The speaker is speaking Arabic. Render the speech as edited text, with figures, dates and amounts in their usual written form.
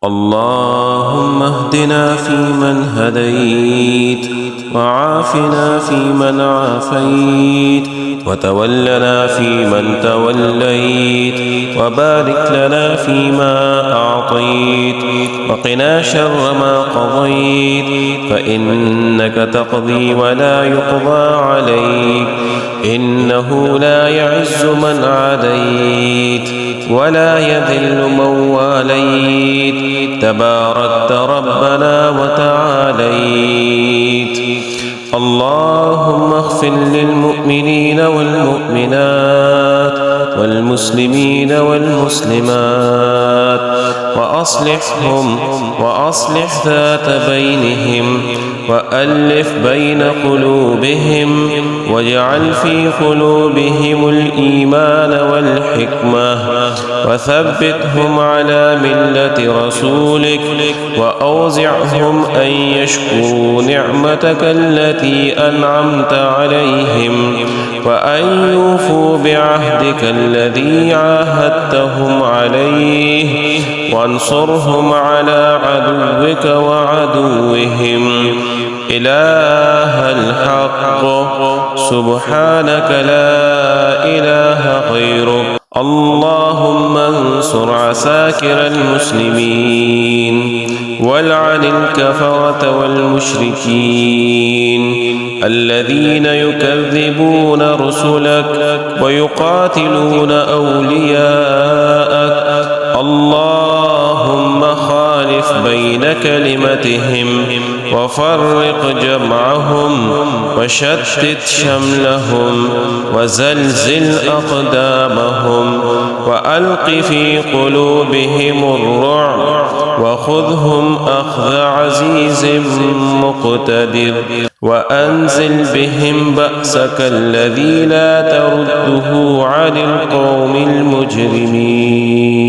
اللهم اهدنا فيمن هديت، وعافنا فيمن عافيت، وتولنا فيمن توليت، وبارك لنا فيما أعطيت، وقنا شر ما قضيت، فإنك تقضي ولا يقضى عليك، إنه لا يعز من عاديت ولا يذل من واليت، تباركت ربنا وتعاليت. اللهم اغفر للمؤمنين والمؤمنات والمسلمين والمسلمات وأصلح ذات بينهم، وألف بين قلوبهم، واجعل في قلوبهم الإيمان والحكمة، وثبتهم على ملة رسولك، وأوزعهم أن يشكروا نعمتك التي أنعمت عليهم، وأن يوفوا بعهدك الذي عاهدتهم عليه، وانصرهم على عدوك وعدوهم. إله الحق سبحانك لا إله غيرك. اللهم انصر عساكر المسلمين، والعن الكفرة والمشركين الذين يكذبون رسلك ويقاتلون أولياءك. اللهم خالف بين كلمتهم، وفرق جمعهم، وشتت شملهم، وزلزل أقدامهم، وألق في قلوبهم الرعب، وخذهم أخذ عزيز مقتدر، وأنزل بهم بأسك الذي لا ترده عن القوم المجرمين.